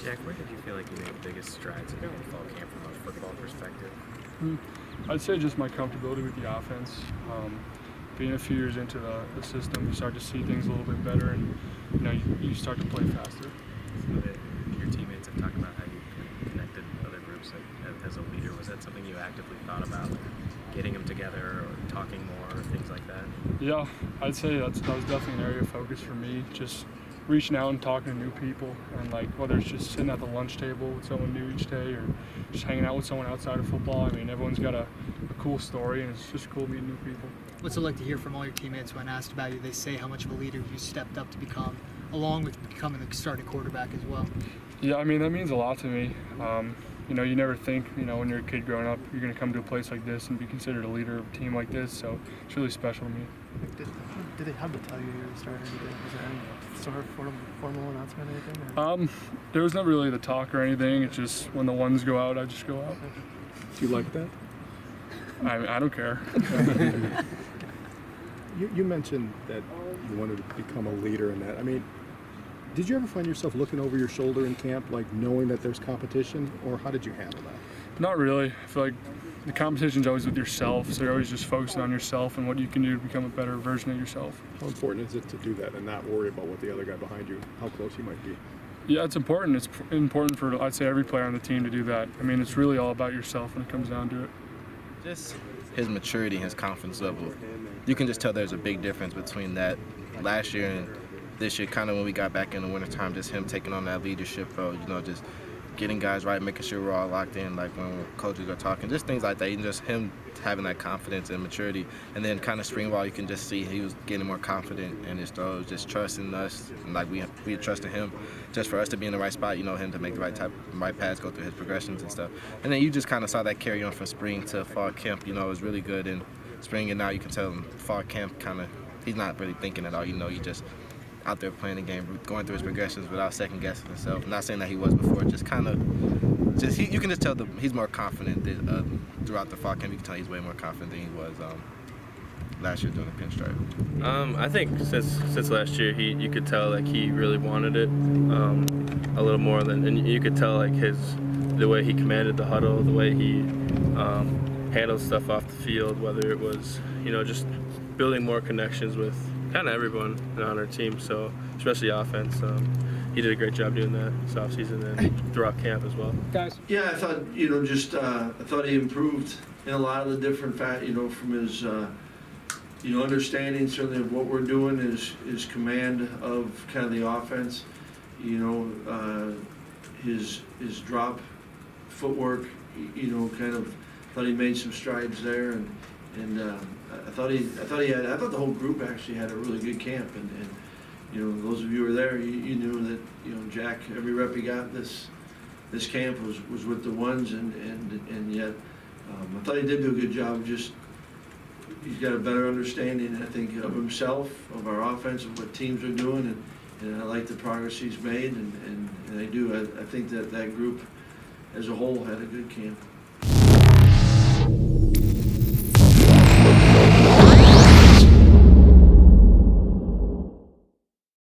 Jack, where did you feel like you made the biggest strides in fall camp from a football perspective? I'd say just my comfortability with the offense. Being a few years into the system, you start to see things a little bit better, and you start to play faster. Some of your teammates have talked about how you connected other groups as a leader. Was that something you actively thought about, like getting them together or talking more or things like that? Yeah, I'd say that was definitely an area of focus for me. Just reaching out and talking to new people, and whether it's just sitting at the lunch table with someone new each day or just hanging out with someone outside of football. I mean, everyone's got a cool story, and it's just cool meeting new people. What's it like to hear from all your teammates when asked about you? They say how much of a leader you stepped up to become, along with becoming the starting quarterback as well. Yeah, I mean, that means a lot to me. You never think, when you're a kid growing up, you're going to come to a place like this and be considered a leader of a team like this. So it's really special to me. Did they have to tell you you were starting today? Was there any sort of formal announcement or anything? There was not really the talk or anything. It's just when the ones go out, I just go out. Do you like that? I don't care. You mentioned that you wanted to become a leader in that. I mean, did you ever find yourself looking over your shoulder in camp, like knowing that there's competition, or how did you handle that? Not really. I feel like the competition's always with yourself, so you're always just focusing on yourself and what you can do to become a better version of yourself. How important is it to do that and not worry about what the other guy behind you, how close he might be? Yeah, it's important. It's important for, I'd say, every player on the team to do that. I mean, it's really all about yourself when it comes down to it. Just his maturity, his confidence level. You can just tell there's a big difference between that last year and this year, kind of when we got back in the wintertime, just him taking on that leadership role, just getting guys right, making sure we're all locked in, like when coaches are talking, just things like that. And just him having that confidence and maturity. And then kind of spring ball, you can just see he was getting more confident in his throws, just trusting us, and like we trusted him just for us to be in the right spot, him to make the right pass, go through his progressions and stuff. And then you just kind of saw that carry on from spring to fall camp, it was really good in spring, and now you can tell him fall camp he's not really thinking at all, he just out there playing the game, going through his progressions without second guessing himself. Not saying that he was before, you can just tell he's more confident throughout the fall camp. You can tell he's way more confident than he was last year during the pinstripe. I think since last year, you could tell like he really wanted it a little more and you could tell like the way he commanded the huddle, the way he handled stuff off the field, whether it was just building more connections with kind of everyone on our team, so especially offense. He did a great job doing that this offseason and throughout camp as well. Guys? Yeah, I thought, I thought he improved in a lot of the different from his, understanding certainly of what we're doing, his command of kind of the offense, his drop footwork, kind of thought he made some strides there, and I thought the whole group actually had a really good camp, and those of you who were there, you knew that Jack, every rep he got this camp was with the ones, and yet I thought he did do a good job. Just he's got a better understanding, I think, of himself, of our offense, of what teams are doing, and I like the progress he's made, and I do. I think that group as a whole had a good camp.